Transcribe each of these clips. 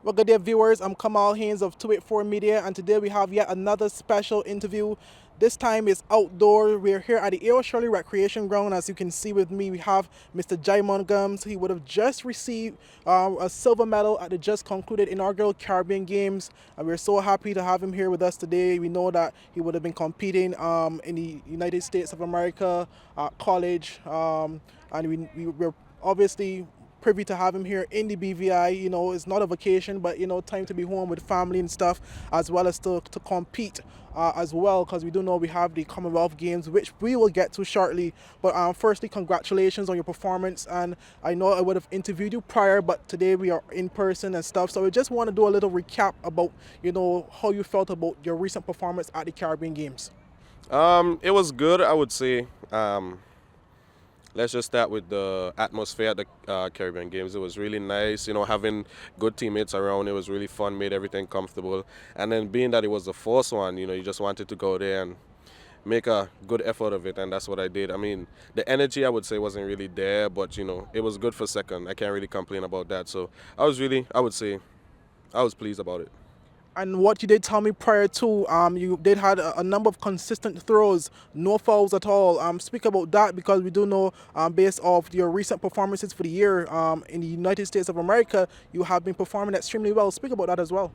Well, good day, viewers. I'm Kamal Haynes of 284 Media, and today we have yet another special interview. This time is outdoor. We're here at the A.O. Shirley Recreation Ground. As you can see with me, we have Mr. Djimon Gumbs. He would have just received a silver medal at the just concluded Inaugural Caribbean Games, and we're so happy to have him here with us today. We know that he would have been competing in the United States of America at college, and we're obviously privy to have him here in the BVI. You know, it's not a vacation, but you know, time to be home with family and stuff, as well as to compete as well, because we do know we have the Commonwealth Games, which we will get to shortly. But firstly, congratulations on your performance. And I know I would have interviewed you prior, but today we are in person and stuff. So we just want to do a little recap about, you know, how you felt about your recent performance at the Caribbean Games. It was good, I would say. Let's just start with the atmosphere at the Caribbean Games. It was really nice, you know, having good teammates around. It was really fun, made everything comfortable. And then being that it was the first one, you know, you just wanted to go there and make a good effort of it, and that's what I did. I mean, the energy, I would say, wasn't really there, but, you know, it was good for second. I can't really complain about that. So I would say, I was pleased about it. And what you did tell me prior to, you did had a number of consistent throws, no fouls at all. Speak about that, because we do know, based off your recent performances for the year in the United States of America, you have been performing extremely well. Speak about that as well.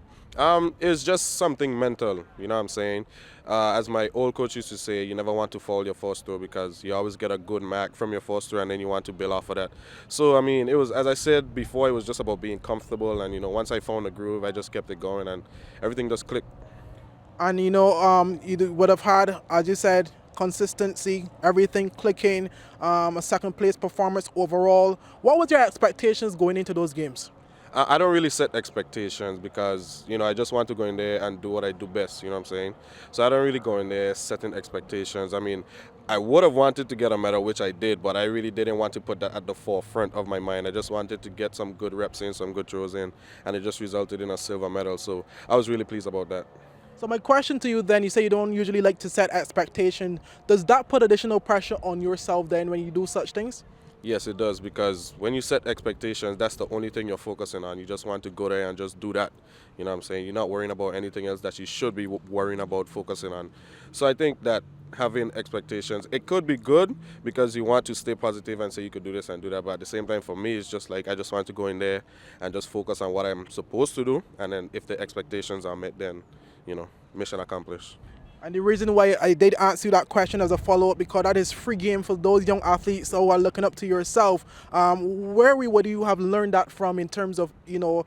It's just something mental, you know what I'm saying? As my old coach used to say, you never want to foul your first throw, because you always get a good mark from your first throw and then you want to build off of that. So, I mean, it was, as I said before, it was just about being comfortable, and, you know, once I found the groove, I just kept it going and everything just clicked. And you know, you would have had, as you said, consistency, everything clicking, a second place performance overall. What was your expectations going into those games? I don't really set expectations, because, you know, I just want to go in there and do what I do best, you know what I'm saying? So I don't really go in there setting expectations. I mean, I would have wanted to get a medal, which I did, but I really didn't want to put that at the forefront of my mind. I just wanted to get some good reps in, some good throws in, and it just resulted in a silver medal. So I was really pleased about that. So my question to you then, you say you don't usually like to set expectation. Does that put additional pressure on yourself then when you do such things? Yes, it does, because when you set expectations, that's the only thing you're focusing on. You just want to go there and just do that. You know what I'm saying? You're not worrying about anything else that you should be worrying about focusing on. So I think that having expectations, it could be good, because you want to stay positive and say you could do this and do that. But at the same time, for me, it's just like I just want to go in there and just focus on what I'm supposed to do. And then if the expectations are met, then, you know, mission accomplished. And the reason why I did ask you that question as a follow-up, because that is free game for those young athletes who are looking up to yourself. Would you have learned that from, in terms of, you know,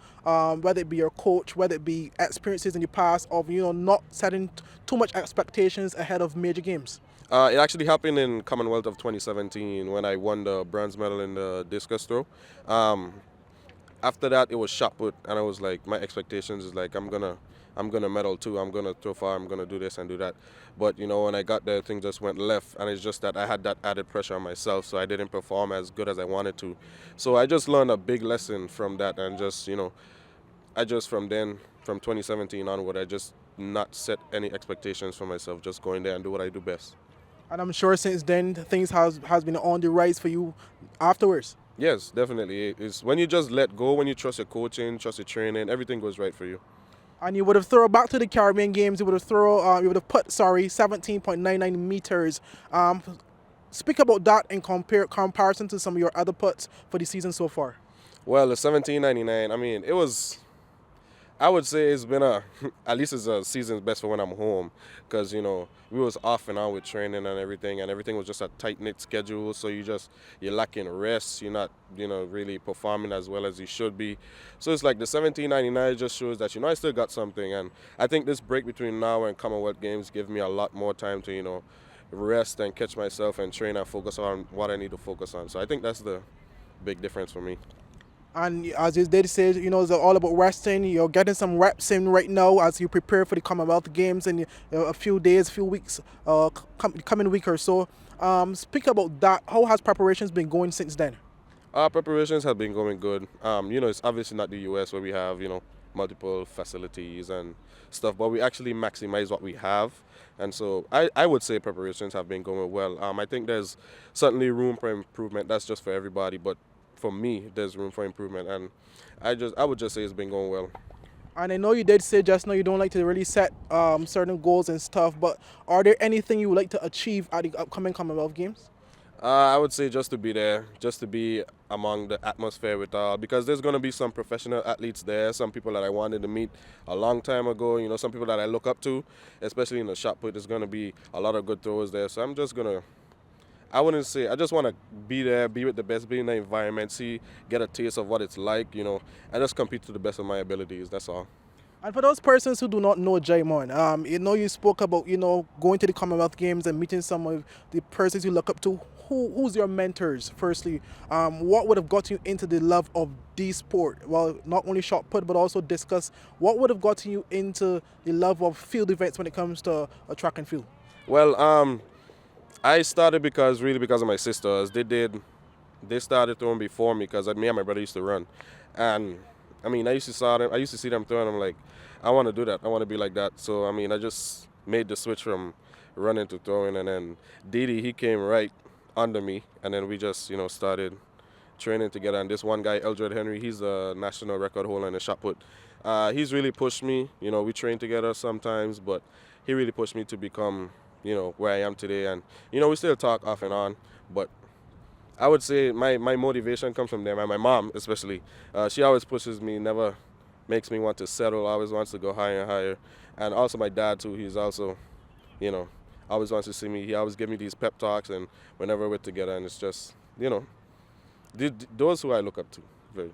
whether it be your coach, whether it be experiences in the past of, you know, not setting too much expectations ahead of major games? It actually happened in Commonwealth of 2017 when I won the bronze medal in the discus throw. After that, it was shot put, and I was like, my expectations is like, I'm gonna medal too. I'm gonna throw far. I'm gonna do this and do that. But, you know, when I got there, things just went left, and it's just that I had that added pressure on myself, so I didn't perform as good as I wanted to. So I just learned a big lesson from that, and just, you know, from 2017 onward, I just not set any expectations for myself. Just go in there and do what I do best. And I'm sure since then things has been on the rise for you afterwards. Yes, definitely. It's when you just let go, when you trust your coaching, trust your training, everything goes right for you. And you would have thrown back to the Caribbean Games. You would have put 17.99 meters. Speak about that in comparison to some of your other puts for the season so far. Well, the 17.99. I mean, I would say it's been at least it's a season's best for when I'm home, because, you know, we was off and on with training and everything was just a tight-knit schedule, so you're lacking rest, you're not, you know, really performing as well as you should be. So it's like the 17.99 just shows that, you know, I still got something, and I think this break between now and Commonwealth Games give me a lot more time to, you know, rest and catch myself and train and focus on what I need to focus on. So I think that's the big difference for me. And as they said, you know, it's all about resting. You're getting some reps in right now as you prepare for the Commonwealth Games in a few days, few weeks, coming week or so. Speak about that. How has preparations been going since then? Preparations have been going good. You know, it's obviously not the US where we have, you know, multiple facilities and stuff, but we actually maximize what we have. And so I would say preparations have been going well. I think there's certainly room for improvement. That's just for everybody, but for me, there's room for improvement, and I would just say it's been going well. And I know you did say just now you don't like to really set certain goals and stuff, but are there anything you would like to achieve at the upcoming Commonwealth Games? I would say just to be there, just to be among the atmosphere with because there's going to be some professional athletes there, some people that I wanted to meet a long time ago, some people that I look up to, especially in the shot put. There's going to be a lot of good throwers there. So I'm just going to, I wouldn't say, I just want to be there, be with the best, be in the environment, see, get a taste of what it's like, and just compete to the best of my abilities. That's all. And for those persons who do not know Djimon, you spoke about, going to the Commonwealth Games and meeting some of the persons you look up to. Who's your mentors, firstly? What would have got you into the love of the sport? Well, not only shot put, but also discuss what would have gotten you into the love of field events when it comes to a track and field? Well, I started because of my sisters. They started throwing before me because me and my brother used to run, and I used to see them throwing. I'm like, I want to do that. I want to be like that. So I just made the switch from running to throwing, and then Didi, he came right under me, and then we just started training together. And this one guy, Eldred Henry, he's a national record holder in the shot put. He's really pushed me. We train together sometimes, but he really pushed me to become where I am today. And we still talk off and on, but I would say my motivation comes from them, and my mom especially. She always pushes me, never makes me want to settle, always wants to go higher and higher. And also my dad too, he's also, always wants to see me. He always give me these pep talks, and whenever we're together, and it's just, those who I look up to. Very.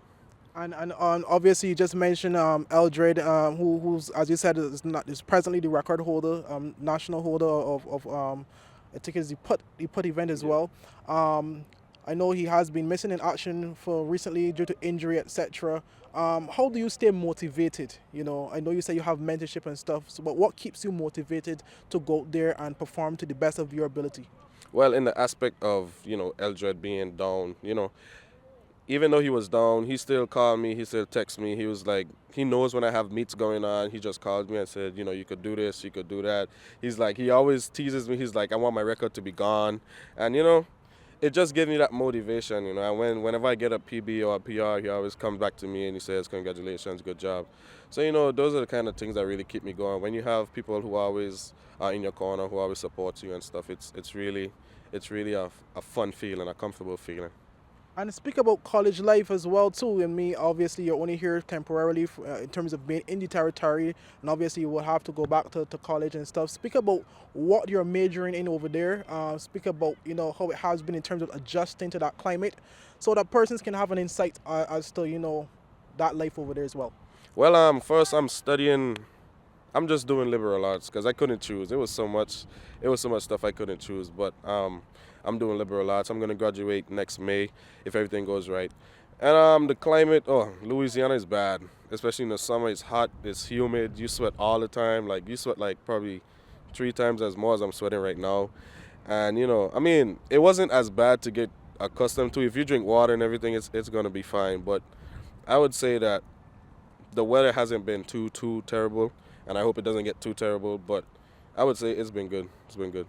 And obviously, you just mentioned Eldred, who's, as you said, is presently the record holder, national holder of I think it's the put event as well. I know he has been missing in action for recently due to injury, etc. How do you stay motivated? I know you say you have mentorship and stuff, but what keeps you motivated to go out there and perform to the best of your ability? Well, in the aspect of, Eldred being down, even though he was down, he still called me, he still texts me. He was like, he knows when I have meets going on. He just calls me and said, you could do this, you could do that. He's like, he always teases me. He's like, I want my record to be gone. And, it just gives me that motivation, And whenever I get a PB or a PR, he always comes back to me and he says, congratulations, good job. So, those are the kind of things that really keep me going. When you have people who always are in your corner, who always support you and stuff, it's really a fun feeling, a comfortable feeling. And speak about college life as well too. And me, obviously, you're only here temporarily in terms of being in the territory, and obviously you will have to go back to college and stuff. Speak about what you're majoring in over there. Speak about how it has been in terms of adjusting to that climate, so that persons can have an insight as to that life over there as well. Well, first I'm studying. I'm just doing liberal arts because I couldn't choose. It was so much stuff I couldn't choose. But I'm doing liberal arts. I'm going to graduate next May if everything goes right. And the climate, Louisiana is bad. Especially in the summer, it's hot, it's humid. You sweat all the time. Like, you sweat like probably 3 times as more as I'm sweating right now. And, it wasn't as bad to get accustomed to. If you drink water and everything, it's going to be fine. But I would say that the weather hasn't been too terrible. And I hope it doesn't get too terrible. But I would say it's been good. It's been good.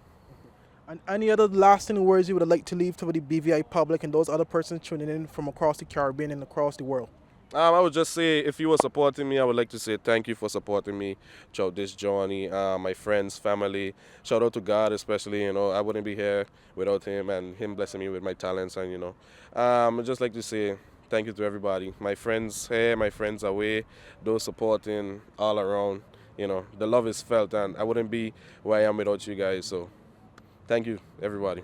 And any other lasting words you would like to leave to the BVI public and those other persons tuning in from across the Caribbean and across the world? I would just say, if you were supporting me, I would like to say thank you for supporting me throughout this journey. My friends, family, shout out to God especially. I wouldn't be here without him and him blessing me with my talents. And I'd just like to say thank you to everybody. My friends here, my friends away, those supporting all around. The love is felt, and I wouldn't be where I am without you guys. So thank you, everybody.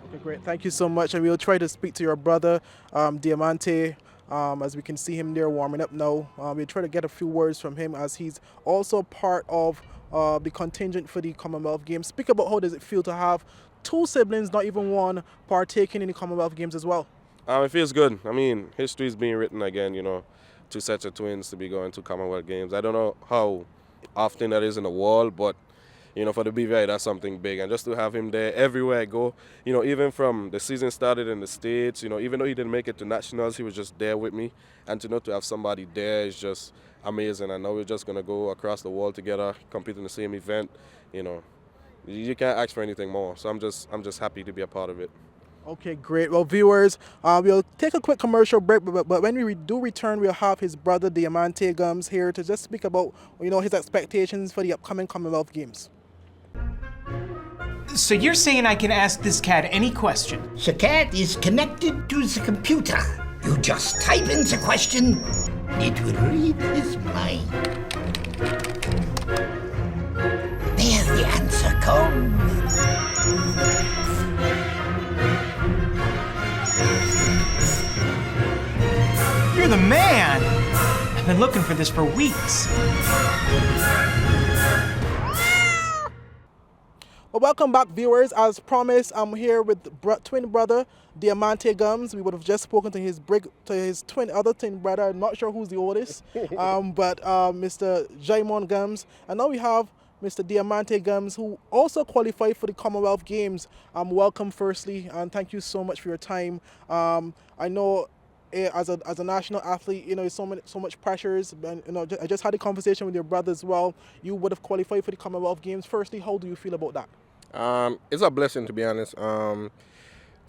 Okay, great. Thank you so much. And we'll try to speak to your brother, Diamante, as we can see him there warming up now. We'll try to get a few words from him as he's also part of the contingent for the Commonwealth Games. Speak about how does it feel to have 2 siblings, not even one, partaking in the Commonwealth Games as well. It feels good. History is being written again, 2 sets of twins to be going to Commonwealth Games. I don't know how often that is in the world, but for the BVIAA, that's something big. And just to have him there everywhere I go, even from the season started in the States, even though he didn't make it to nationals, he was just there with me. And to have somebody there is just amazing. And now we're just going to go across the world together, compete in the same event. You can't ask for anything more. So I'm just happy to be a part of it. Okay, great. Well, viewers, we'll take a quick commercial break, but when we do return, we'll have his brother Diamante Gumbs here to just speak about his expectations for the upcoming Commonwealth Games. So you're saying I can ask this cat any question? The cat is connected to the computer. You just type in the question, it will read his mind. There the answer comes. You're the man! I've been looking for this for weeks. Well, welcome back, viewers. As promised, I'm here with twin brother Diamante Gumbs. We would have just spoken to his other twin brother. I'm not sure who's the oldest, but Mr. Djimon Gumbs. And now we have Mr. Diamante Gumbs, who also qualified for the Commonwealth Games. Welcome, firstly, and thank you so much for your time. I know. As a national athlete, so much pressures, and I just had a conversation with your brother as well. You would have qualified for the Commonwealth Games. Firstly, how do you feel about that? It's a blessing, to be honest. To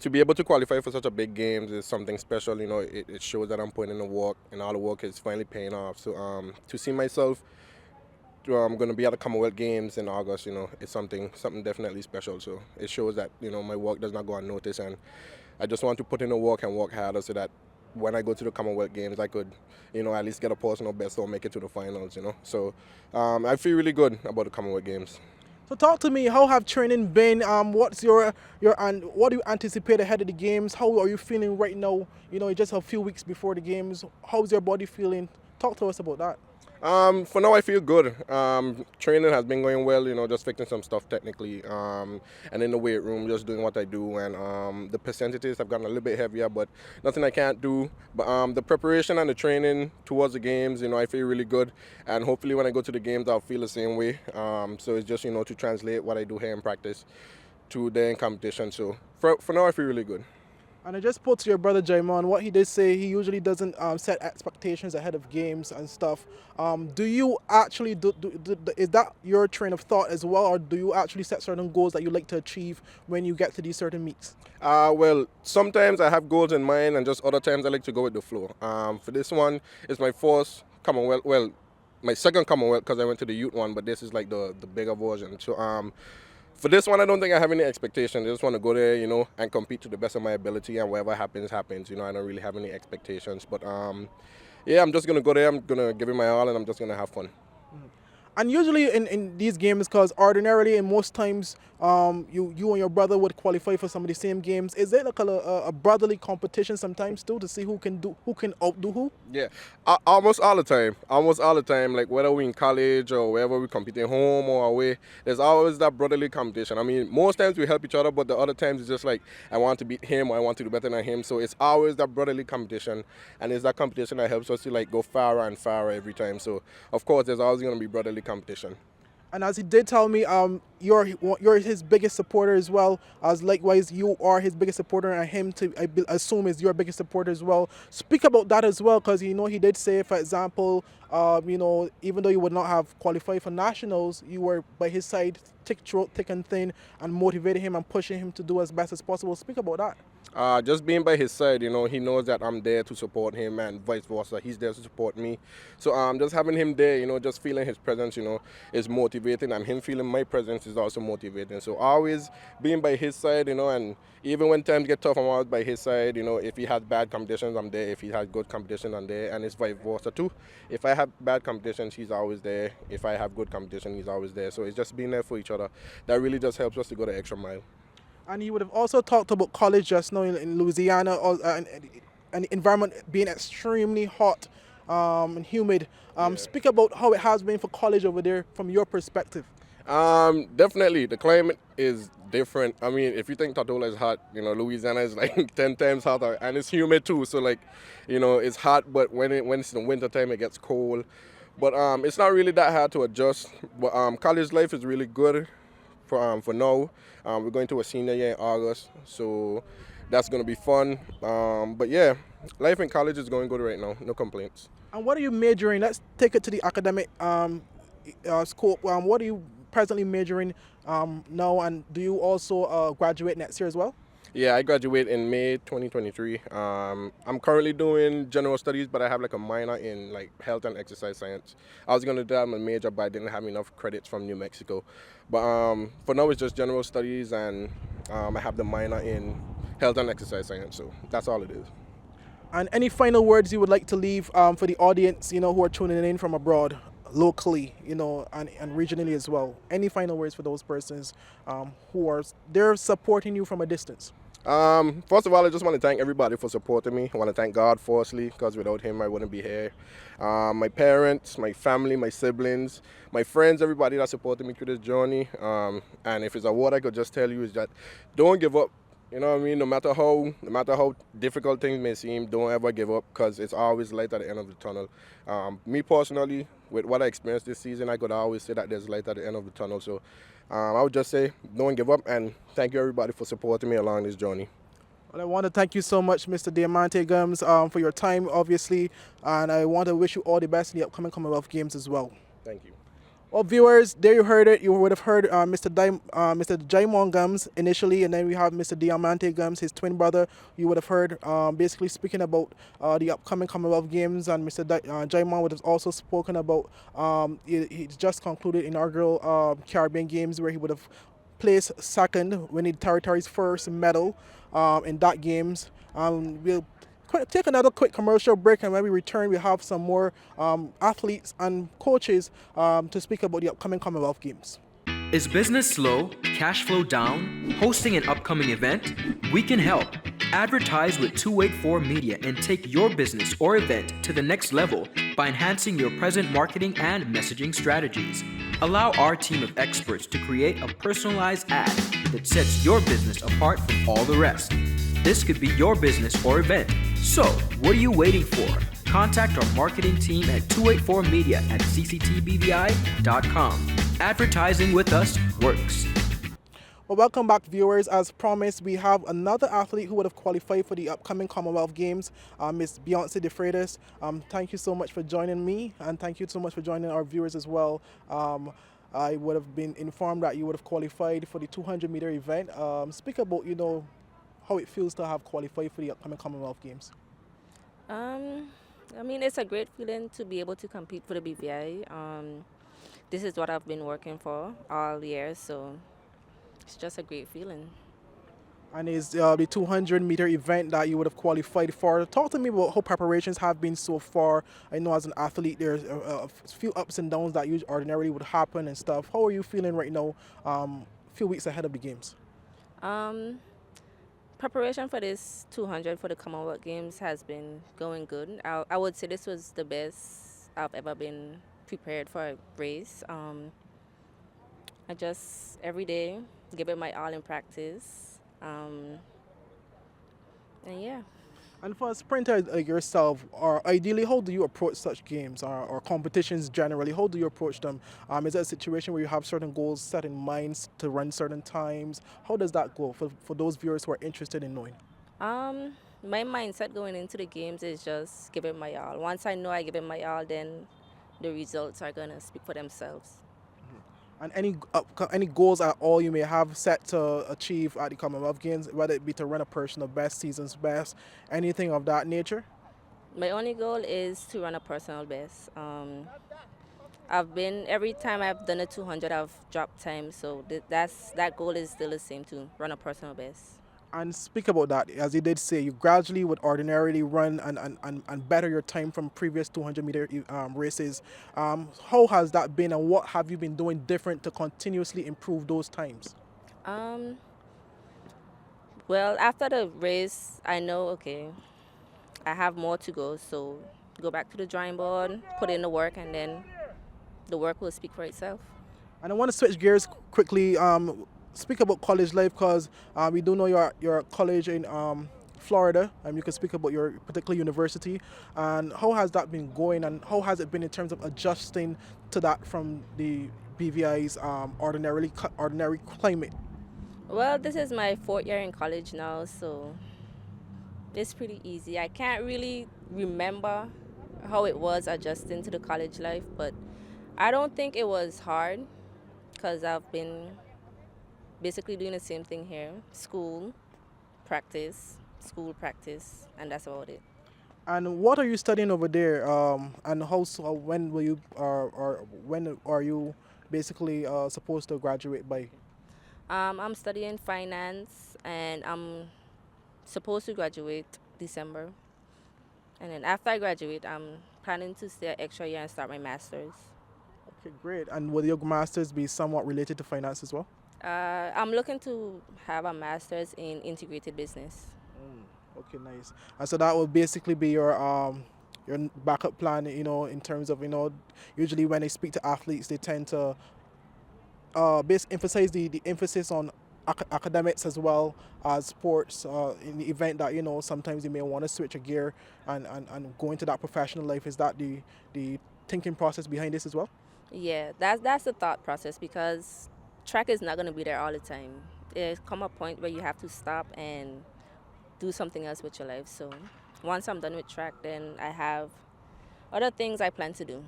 be able to qualify for such a big games is something special. It shows that I'm putting in the work, and all the work is finally paying off. So to see myself, I'm going to be at the Commonwealth Games in August. It's something definitely special. So it shows that my work does not go unnoticed, and I just want to put in the work and work harder so that when I go to the Commonwealth Games, I could, at least get a personal best or make it to the finals, So I feel really good about the Commonwealth Games. So talk to me. How have training been? What's your and what do you anticipate ahead of the games? How are you feeling right now? Just a few weeks before the games. How's your body feeling? Talk to us about that. For now, I feel good. Training has been going well, just fixing some stuff technically. And in the weight room, just doing what I do. And the percentages have gotten a little bit heavier, but nothing I can't do. But the preparation and the training towards the games, I feel really good. And hopefully when I go to the games, I'll feel the same way. So it's just, to translate what I do here in practice to there in competition. So for now, I feel really good. And I just spoke to your brother Djimon. What he did say, he usually doesn't set expectations ahead of games and stuff. Do you actually is that your train of thought as well, or do you actually set certain goals that you like to achieve when you get to these certain meets? Well, sometimes I have goals in mind, and just other times I like to go with the flow. For this one, it's my first Commonwealth. Well, my second Commonwealth because I went to the youth one, but this is like the bigger version. So for this one, I don't think I have any expectations. I just want to go there, and compete to the best of my ability, and whatever happens, happens. I don't really have any expectations. But, yeah, I'm just going to go there. I'm going to give it my all, and I'm just going to have fun. And usually in these games, because ordinarily and most times you and your brother would qualify for some of the same games. Is it like a brotherly competition sometimes too to see who can outdo who? Yeah, almost all the time. Like whether we're in college or wherever we compete at home or away, there's always that brotherly competition. I mean, most times we help each other, but the other times it's just like I want to beat him or I want to do better than him. So it's always that brotherly competition, and it's that competition that helps us to like go farther and farther every time. So of course, there's always going to be brotherly competition. And as he did tell me, you're his biggest supporter as well. As likewise, you are his biggest supporter, and him I assume is your biggest supporter as well. Speak about that as well, because he did say, for example, even though you would not have qualified for nationals, you were by his side, thick and thin, and motivating him and pushing him to do as best as possible. Speak about that. Just being by his side, he knows that I'm there to support him and vice versa. He's there to support me. So just having him there, just feeling his presence, is motivating, and him feeling my presence is also motivating. So always being by his side, and even when times get tough, I'm always by his side. If he has bad competitions, I'm there. If he has good competition, I'm there, and it's vice versa too. If I have bad competitions, he's always there. If I have good competition, he's always there. So it's just being there for each other. That really just helps us to go the extra mile. And he would have also talked about college just now in Louisiana, and the environment being extremely hot and humid. Speak about how it has been for college over there from your perspective. Definitely, the climate is different. I mean, if you think Tortola is hot, Louisiana is like 10 times hotter, and it's humid too. So like, it's hot, but when it's in the winter time, it gets cold. But it's not really that hard to adjust. But college life is really good for now. We're going to a senior year in August, so that's going to be fun. But yeah, life in college is going good right now. No complaints. And what are you majoring? Let's take it to the academic scope. What are you presently majoring now, and do you also graduate next year as well? Yeah, I graduate in May 2023. I'm currently doing general studies, but I have like a minor in like health and exercise science. I was gonna do that as my major, but I didn't have enough credits from New Mexico. But for now, it's just general studies, and I have the minor in health and exercise science. So that's all it is. And any final words you would like to leave for the audience, who are tuning in from abroad, locally, and regionally as well? Any final words for those persons who are they're supporting you from a distance? First of all, I just want to thank everybody for supporting me. I want to thank God firstly, because without Him, I wouldn't be here. My parents, my family, my siblings, my friends, everybody that supported me through this journey. And if it's a word I could just tell you is that don't give up. You know what I mean? No matter how difficult things may seem, don't ever give up, because it's always light at the end of the tunnel. Me personally, with what I experienced this season, I could always say that there's light at the end of the tunnel. So I would just say don't give up, and thank you everybody for supporting me along this journey. Well, I want to thank you so much, Mr. Diamante Gumbs, for your time, obviously, and I want to wish you all the best in the upcoming Commonwealth Games as well. Thank you. Well, viewers, there you heard it. You would have heard Mr. Djimon Gumbs initially, and then we have Mr. Diamante Gumbs, his twin brother. You would have heard basically speaking about the upcoming Commonwealth Games, and Mr. Djimon would have also spoken about he just concluded inaugural Caribbean Games, where he would have placed second, winning the territory's first medal in that games. We'll take another quick commercial break, and when we return, we have some more athletes and coaches to speak about the upcoming Commonwealth Games. Is business slow, cash flow down, hosting an upcoming event? We can help. Advertise with 284 Media and take your business or event to the next level by enhancing your present marketing and messaging strategies. Allow our team of experts to create a personalized ad that sets your business apart from all the rest. This could be your business or event. So, what are you waiting for? Contact our marketing team at 284media@cctbvi.com. Advertising with us works. Well, welcome back, viewers. As promised, we have another athlete who would have qualified for the upcoming Commonwealth Games, Miss Beyonce Defreitas. Thank you so much for joining me, and thank you so much for joining our viewers as well. I would have been informed that you would have qualified for the 200-meter event. Speak about, how it feels to have qualified for the upcoming Commonwealth Games. It's a great feeling to be able to compete for the BVIAA. This is what I've been working for all year, so it's just a great feeling. And it's the 200-meter event that you would have qualified for. Talk to me about how preparations have been so far. I know as an athlete, there's a few ups and downs that usually ordinarily would happen and stuff. How are you feeling right now, a few weeks ahead of the games? Preparation for this 200 for the Commonwealth Games has been going good. I would say this was the best I've ever been prepared for a race. I just, every day, give it my all in practice. And yeah. And for a sprinter like yourself, or ideally, how do you approach such games or competitions generally? How do you approach them? Is it a situation where you have certain goals set in mind to run certain times? How does that go for those viewers who are interested in knowing? My mindset going into the games is just give it my all. Once I know I give it my all, then the results are going to speak for themselves. And any goals at all you may have set to achieve at the Commonwealth Games, whether it be to run a personal best, season's best, anything of that nature? My only goal is to run a personal best. Every time I've done a 200, I've dropped time, so that goal is still the same, to run a personal best. And speak about that, as you did say, you gradually would ordinarily run and better your time from previous 200-meter races. How has that been, and what have you been doing different to continuously improve those times? Well, after the race, I know, okay, I have more to go, so go back to the drawing board, put in the work, and then the work will speak for itself. And I want to switch gears quickly. Speak about college life, because we do know you're at college in Florida, and you can speak about your particular university, and how has that been going, and how has it been in terms of adjusting to that from the BVI's ordinary climate? Well, this is my 4th year in college now, so it's pretty easy. I can't really remember how it was adjusting to the college life, but I don't think it was hard, because I've been basically doing the same thing here: school, practice, school practice, and that's about it. And what are you studying over there? And when will you or when are you basically supposed to graduate by? I'm studying finance, and I'm supposed to graduate December. And then after I graduate, I'm planning to stay an extra year and start my master's. Okay, great. And will your masters be somewhat related to finance as well? I'm looking to have a master's in integrated business. Okay, nice. And so that will basically be your backup plan, in terms of, usually when they speak to athletes, they tend to emphasize the emphasis on academics as well as sports, in the event that, sometimes you may want to switch a gear and go into that professional life. Is that the thinking process behind this as well? Yeah, that's the thought process, because track is not going to be there all the time. There's come a point where you have to stop and do something else with your life. So once I'm done with track, then I have other things I plan to do.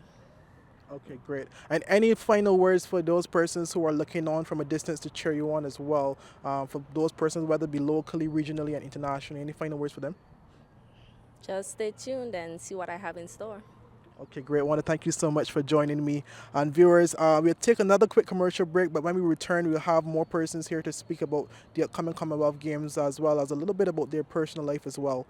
Okay, great. And any final words for those persons who are looking on from a distance to cheer you on as well? For those persons, whether it be locally, regionally, and internationally, any final words for them? Just stay tuned and see what I have in store. Okay, great. I want to thank you so much for joining me. And viewers, we'll take another quick commercial break, but when we return, we'll have more persons here to speak about the upcoming Commonwealth Games, as well as a little bit about their personal life as well.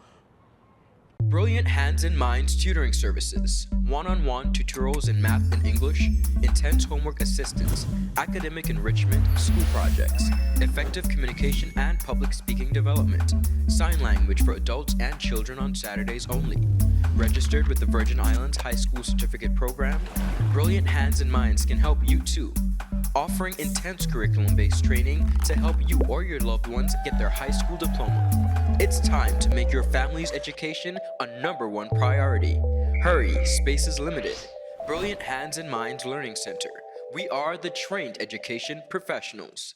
Brilliant Hands and Minds tutoring services, one-on-one tutorials in math and English, intense homework assistance, academic enrichment, school projects, effective communication and public speaking development, sign language for adults and children on Saturdays only. Registered with the Virgin Islands High School Certificate Program, Brilliant Hands and Minds can help you too. Offering intense curriculum-based training to help you or your loved ones get their high school diploma. It's time to make your family's education a #1 priority. Hurry, space is limited. Brilliant Hands and Minds Learning Center. We are the trained education professionals.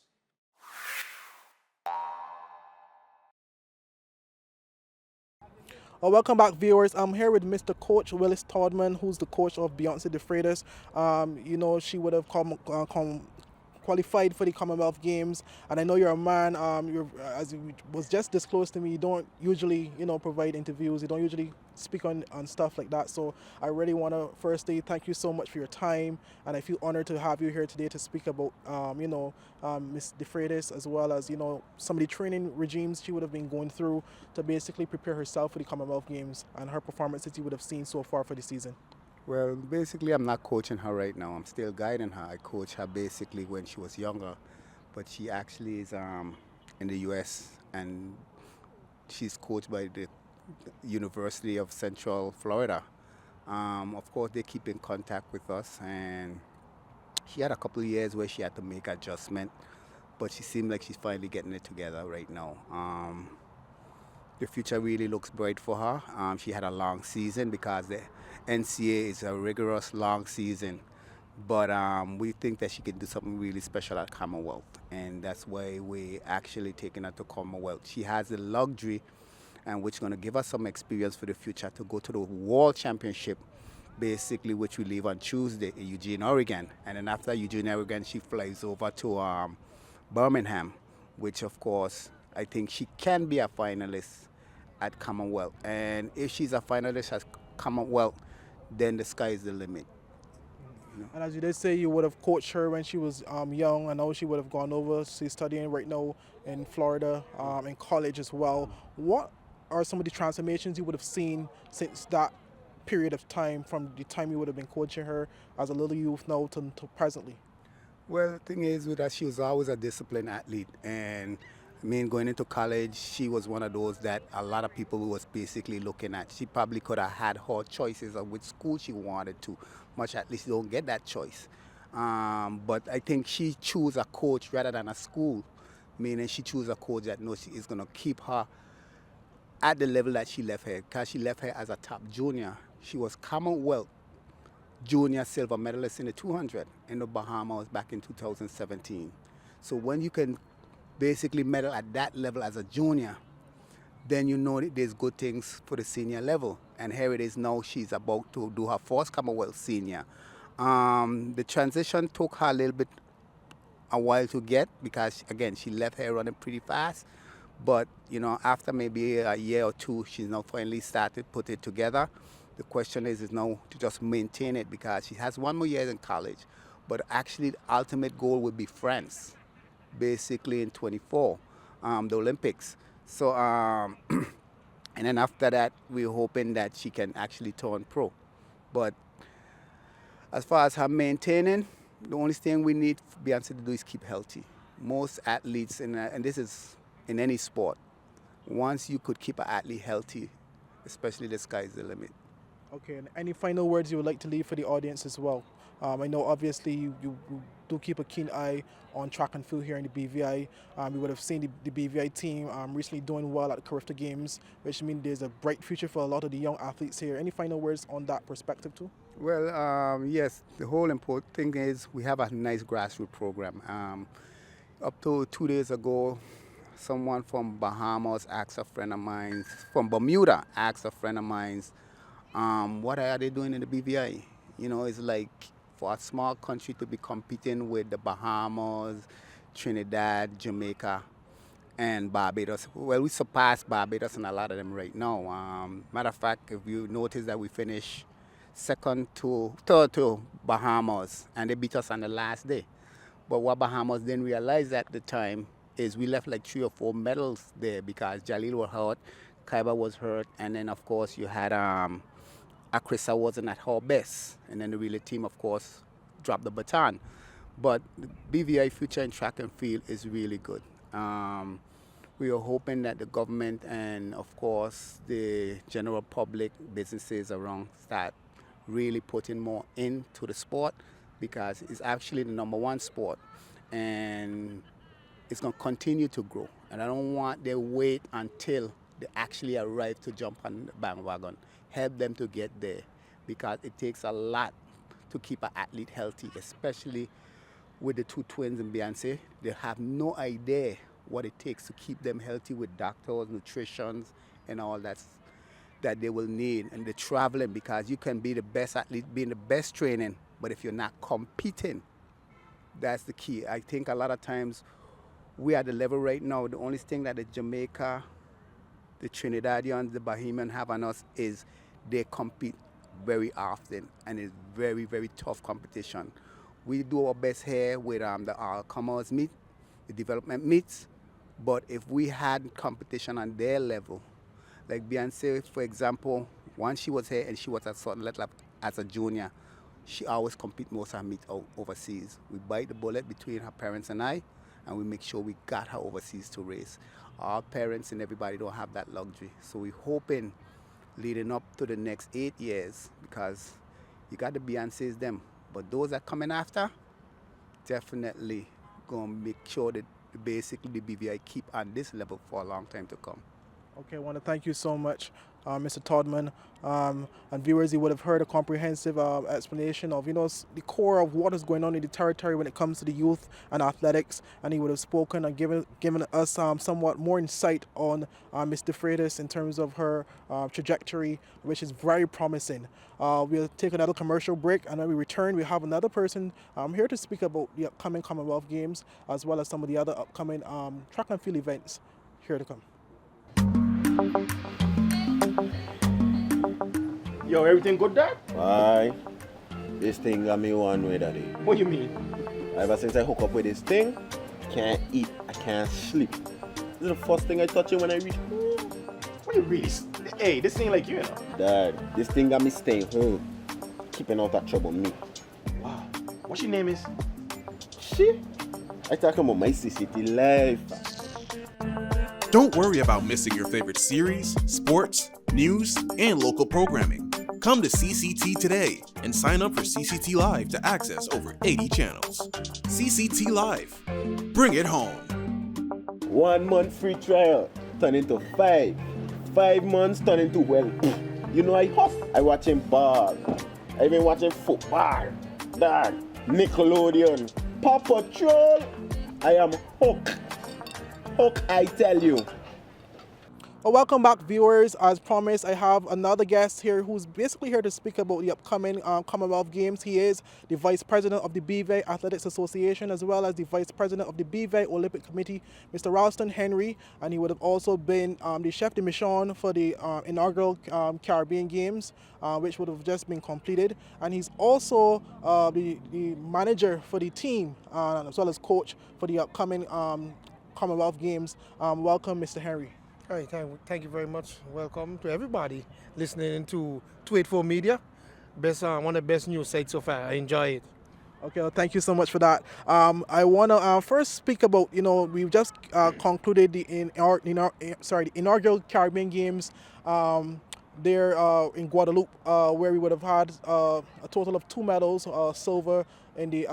Welcome back, viewers. I'm here with Mr. Coach Willis Todman, who's the coach of Beyonce Defreitas. She would have qualified for the Commonwealth Games, and I know you're a man. As it was just disclosed to me, you don't usually, provide interviews. You don't usually speak on stuff like that. So I really want to firstly thank you so much for your time, and I feel honored to have you here today to speak about, Miss Defreitas, as well as, some of the training regimes she would have been going through to basically prepare herself for the Commonwealth Games and her performances you would have seen so far for the season. Well, basically, I'm not coaching her right now. I'm still guiding her. I coached her basically when she was younger, but she actually is in the U.S. and she's coached by the University of Central Florida. Of course, they keep in contact with us, and she had a couple of years where she had to make adjustment, but she seemed like she's finally getting it together right now. The future really looks bright for her. She had a long season because the NCAA is a rigorous long season, but we think that she can do something really special at Commonwealth, and that's why we actually taking her to Commonwealth. She has the luxury, and which is going to give us some experience for the future, to go to the World Championship, basically, which we leave on Tuesday in Eugene, Oregon, and then after Eugene, Oregon, she flies over to Birmingham, which of course I think she can be a finalist at Commonwealth, and if she's a finalist at Commonwealth, then the sky is the limit. And as you did say, you would have coached her when she was young. I know she would have gone over. She's studying right now in Florida, in college as well. What are some of the transformations you would have seen since that period of time, from the time you would have been coaching her as a little youth now to presently? Well, the thing is with her, she was always a disciplined athlete, and going into college, she was one of those that a lot of people was basically looking at. She probably could have had her choices of which school she wanted to, much at least you don't get that choice. But I think she chose a coach rather than a school, meaning she chose a coach that knows she is going to keep her at the level that she left her, because she left her as a top junior. She was Commonwealth junior silver medalist in the 200 in the Bahamas back in 2017. So when you can basically medal at that level as a junior, then you know that there's good things for the senior level. And here it is now, she's about to do her first Commonwealth senior. The transition took her a little bit a while to get, because again, she left her running pretty fast, But, after maybe a year or two, she's now finally started to put it together. The question is now to just maintain it because she has one more year in college. But actually, the ultimate goal would be France, basically in 24, the Olympics. So, and then after that, we're hoping that she can actually turn pro. But as far as her maintaining, the only thing we need Beyonce to do is keep healthy. Most athletes, and this is in any sport, once you could keep an athlete healthy, especially the sky's the limit. Okay, and any final words you would like to leave for the audience as well? I know obviously you do keep a keen eye on track and field here in the BVI. We would have seen the BVI team recently doing well at the Commonwealth Games, which means there's a bright future for a lot of the young athletes here. Any final words on that perspective too? Well, yes, the whole important thing is we have a nice grassroots program. Up to 2 days ago, someone from Bahamas asked a friend of mine, from Bermuda asked a friend of mine, what are they doing in the BVI? It's like for a small country to be competing with the Bahamas, Trinidad, Jamaica, and Barbados. Well, we surpassed Barbados and a lot of them right now. Matter of fact, if you notice that we finished third to Bahamas, and they beat us on the last day. But what Bahamas didn't realize at the time is we left like 3 or 4 medals there because Jalil was hurt, Kaiba was hurt, and then of course you had Akrisa wasn't at her best, and then the relay team of course dropped the baton. But the BVI future in track and field is really good. We are hoping that the government and of course the general public, businesses around start really putting more into the sport because it's actually the #1 sport and it's going to continue to grow. And I don't want they wait until they actually arrive to jump on the bandwagon. Help them to get there because it takes a lot to keep an athlete healthy, especially with the 2 twins and Beyonce. They have no idea what it takes to keep them healthy with doctors, nutrition, and all that they will need. And the traveling, because you can be the best athlete, be in the best training, but if you're not competing, that's the key. I think a lot of times we are at the level right now, the only thing that the Jamaica, the Trinidadians, the Bahamians have on us is they compete very often, and it's very, very tough competition. We do our best here with the commerce meet, the development meets, but if we had competition on their level, like Beyonce, for example, once she was here and she was at certain level as a junior, she always compete most of her meet overseas. We bite the bullet between her parents and I, and we make sure we got her overseas to race. Our parents and everybody don't have that luxury. So we're hoping leading up to the next 8 years, because you got the Beyoncés them, but those that coming after, definitely gonna make sure that basically the BVI keep on this level for a long time to come. Okay, I want to thank you so much, Mr. Todman. And viewers, you would have heard a comprehensive explanation of, the core of what is going on in the territory when it comes to the youth and athletics. And he would have spoken and given us somewhat more insight on Ms. Defreitas in terms of her trajectory, which is very promising. We'll take another commercial break, and when we return, we have another person here to speak about the upcoming Commonwealth Games, as well as some of the other upcoming track and field events here to come. Yo, everything good, Dad? Aye. This thing got me one way, Daddy. What you mean? Ever since I hook up with this thing, can't eat, I can't sleep. This is the first thing I touch it when I reach home. What you really? Hey, this ain't like you, Dad, this thing got me staying home, keeping out that trouble me. Wow. What your name is? Shit. I talking about my CCT life. Don't worry about missing your favorite series, sports, news, and local programming. Come to CCT today and sign up for CCT Live to access over 80 channels. CCT Live. Bring it home. 1 month free trial turn into 5. 5 months turn into, well, I hot. I watching ball. I even watching football. Dad, Nickelodeon, Paw Patrol. I am hooked. Hook, I tell you. Well, welcome back, viewers. As promised, I have another guest here who's basically here to speak about the upcoming Commonwealth Games. He is the Vice President of the BVIAA Athletics Association, as well as the Vice President of the BVIAA Olympic Committee, Mr. Ralston Henry, and he would have also been the chef de mission for the inaugural Caribbean Games, which would have just been completed. And he's also the manager for the team, as well as coach for the upcoming Commonwealth Games. Welcome, Mr. Henry. All right, thank you very much. Welcome to everybody listening to 284 Media. One of the best news sites so far. I enjoy it. Okay, well, thank you so much for that. I want to first speak about, we've just concluded the inaugural Caribbean Games there in Guadeloupe, where we would have had a total of 2 medals, silver in the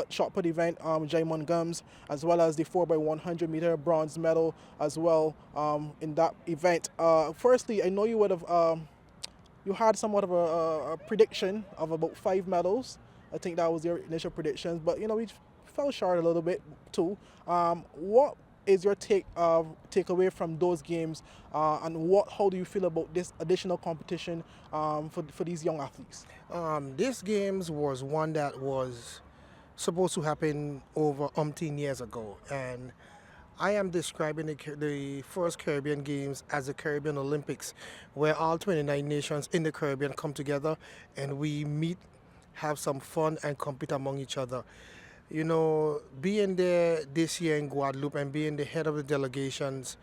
shot put event, Djimon Gumbs, as well as the 4x100 meter bronze medal as well in that event. Firstly, I know you would have you had somewhat of a prediction of about 5 medals. I think that was your initial predictions, but we fell short a little bit too. What is your takeaway from those games, and how do you feel about this additional competition for these young athletes? This games was one that was supposed to happen over umpteen years ago, and I am describing the first Caribbean Games as the Caribbean Olympics, where all 29 nations in the Caribbean come together and we meet, have some fun, and compete among each other. Being there this year in Guadeloupe and being the head of the delegations,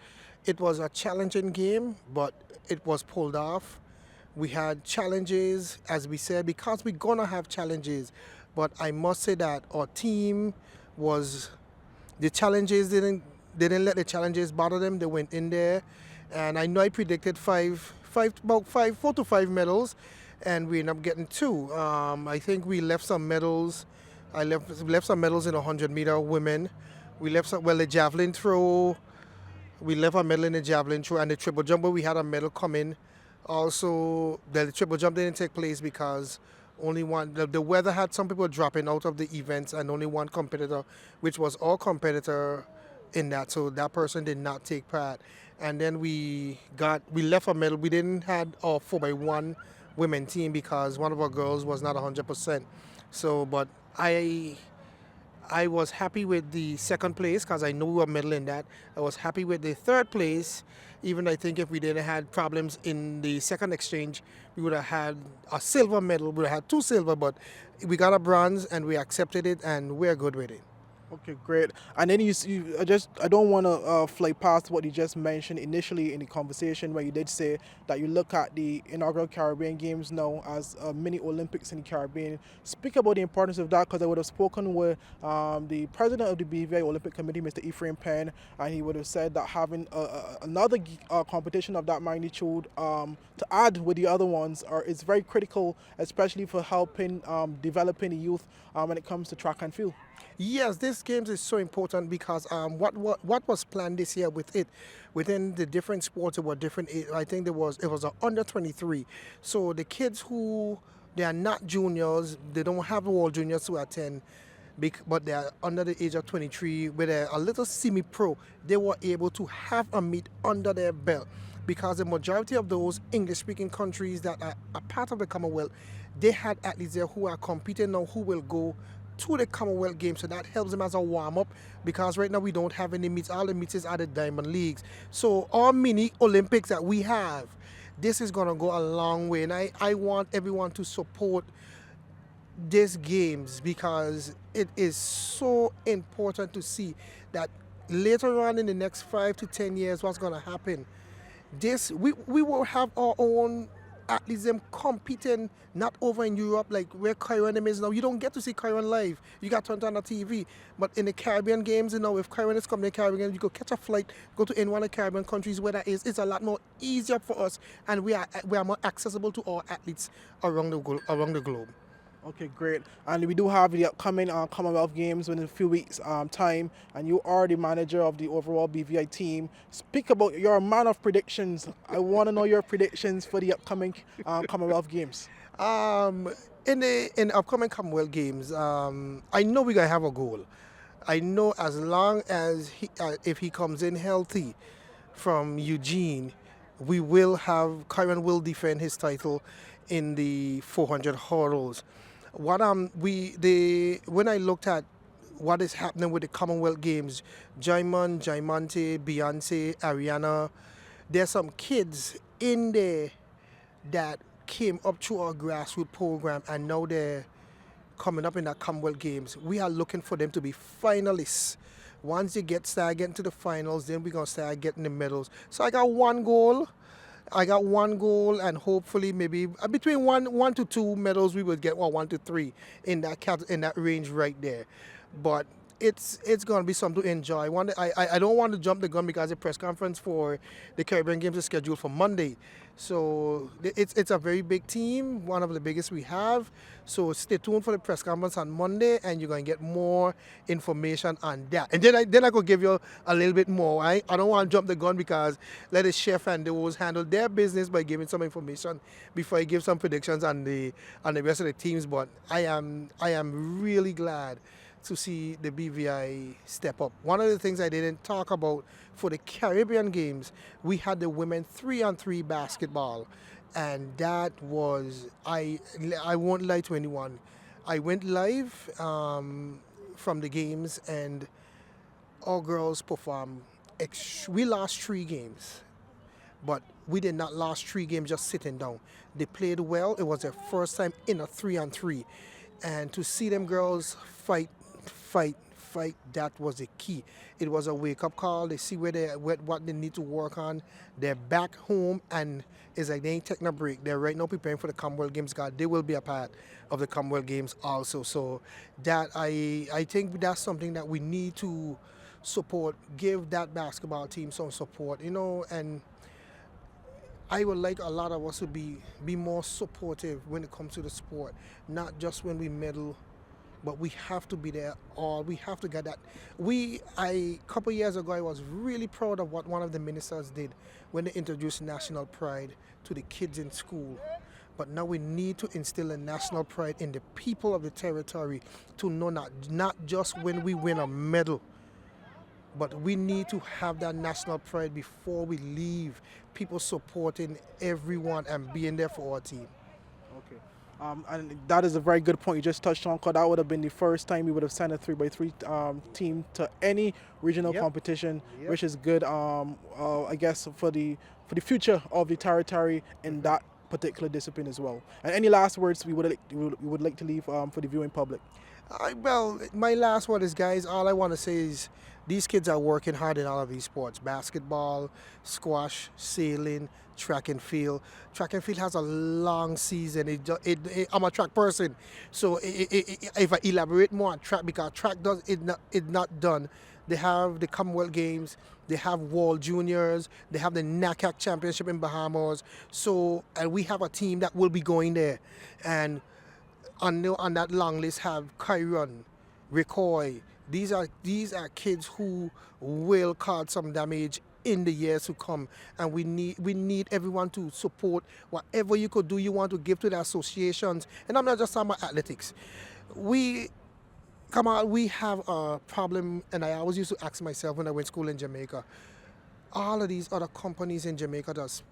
it was a challenging game, but it was pulled off. We had challenges, as we said, because we're going to have challenges. But I must say that our team the challenges didn't let the challenges bother them. They went in there, and I know I predicted 4 to 5 medals, and we ended up getting 2. I think we left some medals. I left some medals in 100 meter women. We left the javelin throw. We left a medal in the javelin throw, and the triple jump, but we had a medal come in. Also, the triple jump didn't take place because only one. The weather had some people dropping out of the events, and only one competitor, which was our competitor in that. So that person did not take part. And then we left a medal. We didn't have our 4x1 women team because one of our girls was not 100%. So, but I was happy with the second place because I know we were medal in that. I was happy with the third place. Even I think if we didn't have problems in the second exchange, we would have had a silver medal. We would have had 2 silver, but we got a bronze and we accepted it and we're good with it. Okay, great. And then I don't want to fly past what you just mentioned initially in the conversation, where you did say that you look at the inaugural Caribbean Games now as a mini Olympics in the Caribbean. Speak about the importance of that, because I would have spoken with the president of the BVIAA Olympic Committee, Mr. Ephraim Penn, and he would have said that having another competition of that magnitude to add with the other ones is very critical, especially for helping developing the youth when it comes to track and field. Yes, this games is so important because what was planned this year within the different sports, it were different. I think it was a under 23. So the kids they are not juniors, they don't have all juniors to attend, but they are under the age of 23, where they're a little semi-pro. They were able to have a meet under their belt, because the majority of those English-speaking countries that are a part of the Commonwealth, they had athletes there who are competing now, who will go to the Commonwealth Games, so that helps them as a warm-up, because right now we don't have any meets. All the meets is at the Diamond Leagues. So our mini Olympics that we have, this is going to go a long way, and I want everyone to support these games, because it is so important to see that later on in the next 5 to 10 years what's going to happen. We will have our own athletes them competing, not over in Europe like where Kyron is now. You don't get to see Kyron live. You got turned on the TV. But in the Caribbean Games, if Kyron is coming to the Caribbean Games, you go catch a flight, go to any one of the Caribbean countries where that is. It's a lot more easier for us, and we are more accessible to our athletes around the globe. Okay, great. And we do have the upcoming Commonwealth Games in a few weeks' time, and you are the manager of the overall BVI team. Speak about your man of predictions. I want to know your predictions for the upcoming Commonwealth Games. In the upcoming Commonwealth Games, I know we're going to have a goal. I know as long as if he comes in healthy from Eugene, we will have Kyron will defend his title in the 400 hurdles. What when I looked at what is happening with the Commonwealth Games, Djimon, Diamante, Beyonce, Ariana, there's some kids in there that came up through our grassroots program and now they're coming up in that Commonwealth Games. We are looking for them to be finalists. Once they start getting to the finals, then we're going to start getting the medals. So I got one goal, and hopefully maybe between one to two medals we will get, or 1 to 3 in that range right there. But it's going to be something to enjoy. I don't want to jump the gun because the press conference for the Caribbean Games is scheduled for Monday. So it's a very big team, one of the biggest we have. So stay tuned for the press conference on Monday, and you're going to get more information on that. And then I could give you a little bit more. I don't want to jump the gun because let the chef and those handle their business by giving some information before I give some predictions on the rest of the teams. But I am really glad to see the BVI step up. One of the things I didn't talk about for the Caribbean Games, we had the women 3-on-3 basketball, and that was, I won't lie to anyone, I went live from the games and our girls performed. We lost 3 games, but we did not lose 3 games just sitting down. They played well. It was their first time in a 3-on-3, and to see them girls fight, that was the key. It was a wake-up call. They see what they need to work on. They're back home, and it's like they ain't taking a break. They're right now preparing for the Commonwealth Games. God, they will be a part of the Commonwealth Games also. So that I think that's something that we need to support. Give that basketball team some support, and I would like a lot of us to be more supportive when it comes to the sport, not just when we medal. But we have to be there, or we have to get that. A couple years ago, I was really proud of what one of the ministers did when they introduced national pride to the kids in school. But now we need to instill a national pride in the people of the territory to know not just when we win a medal, but we need to have that national pride before we leave, people supporting everyone and being there for our team. Okay. And that is a very good point you just touched on, because that would have been the first time we would have sent a 3x3 team to any regional competition, which is good, I guess, for the future of the territory in that particular discipline as well. And any last words we would like to leave for the viewing public? Well, my last word is, guys, all I want to say is these kids are working hard in all of these sports: basketball, squash, sailing, track and field. Track and field has a long season. I'm a track person, so if I elaborate more on track, because track it's not done. They have the Commonwealth Games, they have World Juniors, they have the NACAC Championship in Bahamas. So, and we have a team that will be going there, and on that long list have Kyron, Recoy. These are kids who will cause some damage in the years to come, and we need everyone to support whatever you could do. You want to give to the associations, and I'm not just talking about athletics. We have a problem, and I always used to ask myself when I went to school in Jamaica. All of these other companies in Jamaica just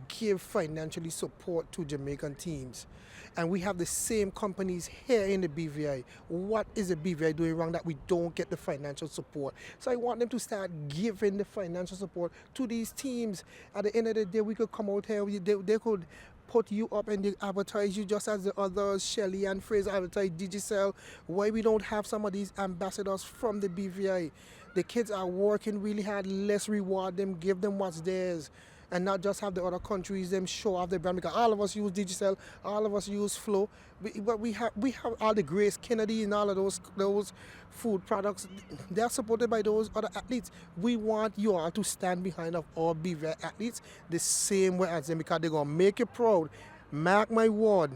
give financially support to Jamaican teams. And we have the same companies here in the BVI. What is the BVI doing wrong that we don't get the financial support? So I want them to start giving the financial support to these teams. At the end of the day, we could come out here, they could put you up and they advertise you just as the others, Shelly and Freitas advertise Digicel. Why we don't have some of these ambassadors from the BVI? The kids are working really hard. Let's reward them, give them what's theirs, and not just have the other countries them show off their brand, because all of us use Digicel, all of us use Flow, but we have all the Grace Kennedy and all of those food products. They're supported by those other athletes. We want you all to stand behind of all BVI athletes the same way as them, because they're gonna make you proud. Mark my word,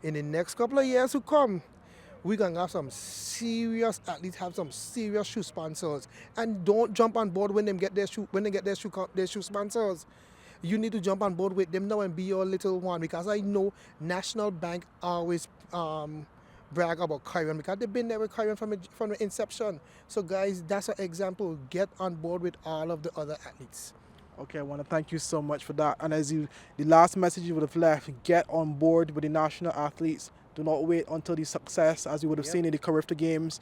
in the next couple of years to come, we're going to have some serious athletes, have some serious shoe sponsors. And don't jump on board when they get their shoe sponsors. You need to jump on board with them now and be your little one, because I know National Bank always brag about Kyron, because they've been there with Kyron from the inception. So guys, that's an example. Get on board with all of the other athletes. Okay, I want to thank you so much for that. And the last message you would have left, get on board with the national athletes. Do not wait until the success, as you would have seen in the Carifta Games.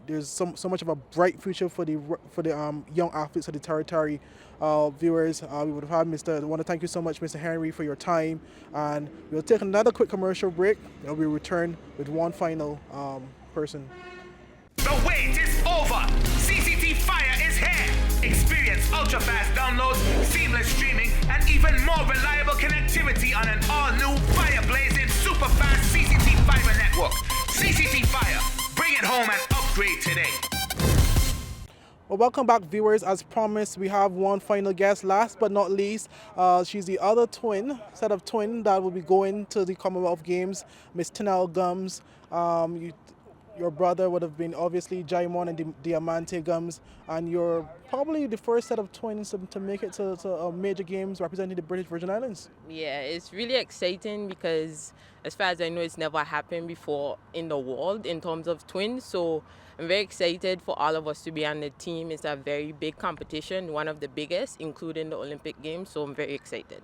There's so much of a bright future for the young athletes of the territory. Viewers, we would have had I want to thank you so much, Mr. Henry, for your time. And we'll take another quick commercial break, and we'll return with one final person. The wait is over. CCT Fire is here. Experience ultra-fast downloads, seamless streaming, and even more reliable connectivity on an all-new fire-blazing super-fast CCT Fiber network. CCT Fire. Bring it home and upgrade today. Well, welcome back, viewers. As promised, we have one final guest. Last but not least, she's the other set of twin that will be going to the Commonwealth Games, Miss Tynelle Gumbs. Your brother would have been obviously Djimon and Diamante Gumbs, and you're probably the first set of twins to make it to major games representing the British Virgin Islands. Yeah, it's really exciting because as far as I know, it's never happened before in the world in terms of twins. So I'm very excited for all of us to be on the team. It's a very big competition, one of the biggest, including the Olympic Games. So I'm very excited.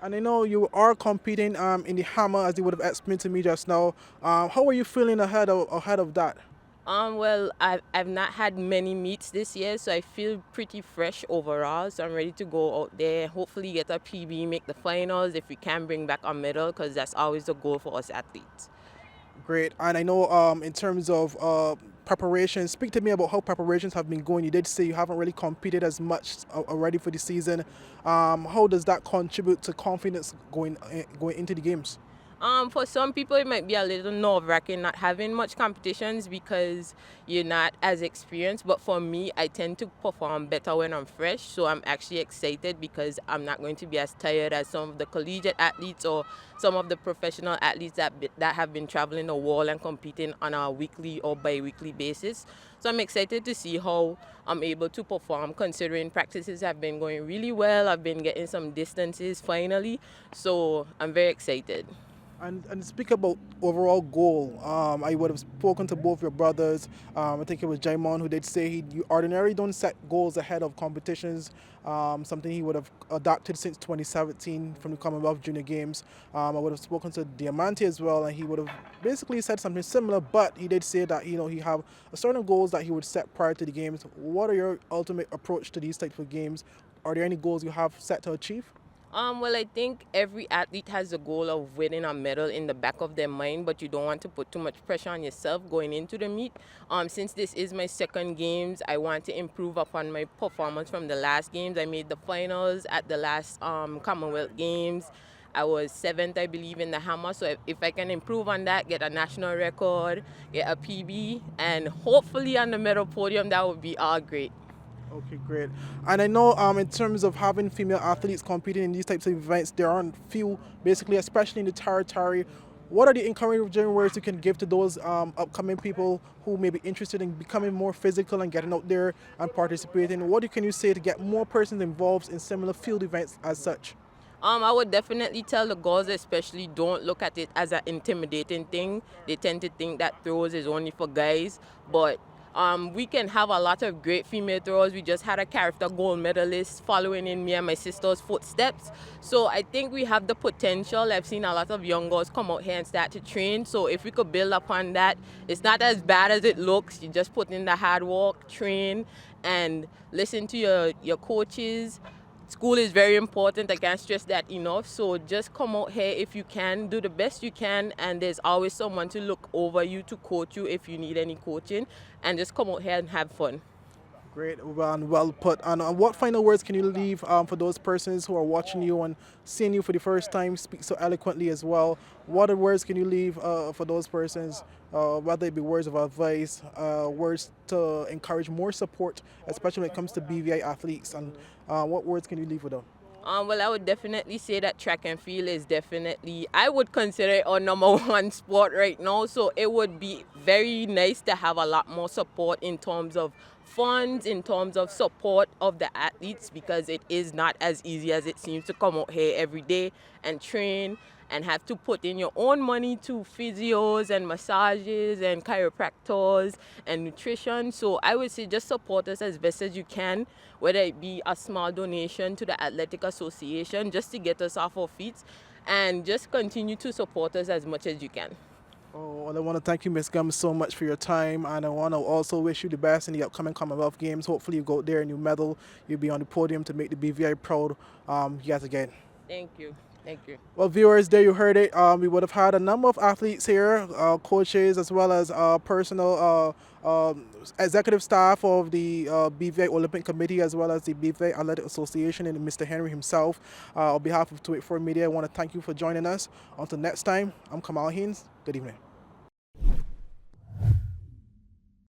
And I know you are competing in the hammer, as you would have explained to me just now. How are you feeling ahead of that? Well, I've not had many meets this year, so I feel pretty fresh overall. So I'm ready to go out there, hopefully get a PB, make the finals, if we can bring back a medal, because that's always the goal for us athletes. Great. And I know in terms of preparation, speak to me about how preparations have been going. You did say you haven't really competed as much already for the season. How does that contribute to confidence going into the games? For some people, it might be a little nerve-wracking not having much competitions because you're not as experienced. But for me, I tend to perform better when I'm fresh. So I'm actually excited because I'm not going to be as tired as some of the collegiate athletes or some of the professional athletes that have been traveling the world and competing on a weekly or bi-weekly basis. So I'm excited to see how I'm able to perform, considering practices have been going really well. I've been getting some distances finally. So I'm very excited. And speak about overall goal. I would have spoken to both your brothers. I think it was Djimon who did say you ordinarily don't set goals ahead of competitions. Something he would have adopted since 2017 from the Commonwealth Junior Games. I would have spoken to Diamante as well, and he would have basically said something similar. But he did say that he have certain goals that he would set prior to the games. What are your ultimate approach to these types of games? Are there any goals you have set to achieve? Well, I think every athlete has the goal of winning a medal in the back of their mind, but you don't want to put too much pressure on yourself going into the meet. Since this is my second games, I want to improve upon my performance from the last games. I made the finals at the last Commonwealth Games. I was 7th, I believe, in the hammer. So if I can improve on that, get a national record, get a PB, and hopefully on the medal podium, that would be all great. Okay, great. And I know in terms of having female athletes competing in these types of events, there aren't few, basically, especially in the territory. What are the encouraging words you can give to those upcoming people who may be interested in becoming more physical and getting out there and participating? What can you say to get more persons involved in similar field events as such? I would definitely tell the girls especially, don't look at it as an intimidating thing. They tend to think that throws is only for guys, but we can have a lot of great female throwers. We just had a character gold medalist following in me and my sister's footsteps. So I think we have the potential. I've seen a lot of young girls come out here and start to train. So if we could build upon that, it's not as bad as it looks. You just put in the hard work, train, and listen to your coaches. School is very important. I can't stress that enough. So just come out here if you can, do the best you can, and there's always someone to look over you to coach you if you need any coaching, and just come out here and have fun. Great and well put. And what final words can you leave for those persons who are watching you and seeing you for the first time speak so eloquently as well? What words can you leave for those persons, whether it be words of advice, words to encourage more support, especially when it comes to BVI athletes? And what words can you leave with them? Well, I would definitely say that track and field is definitely, I would consider it our #1 sport right now. So it would be very nice to have a lot more support in terms of funds, in terms of support of the athletes, because it is not as easy as it seems to come out here every day and train. and have to put in your own money to physios and massages and chiropractors and nutrition. So I would say just support us as best as you can, whether it be a small donation to the Athletic Association just to get us off our feet, and just continue to support us as much as you can. Oh, well, I want to thank you, Ms. Gumbs, so much for your time, and I want to also wish you the best in the upcoming Commonwealth Games. Hopefully you go out there and you medal, you'll be on the podium to make the BVI proud yet again. Thank you. Thank you. Well, viewers, there you heard it. We would have had a number of athletes here, coaches, as well as personal executive staff of the BVI Olympic Committee, as well as the BVI Athletic Association, and Mr. Henry himself. On behalf of 284 Media, I want to thank you for joining us. Until next time, I'm Kamal Haynes. Good evening.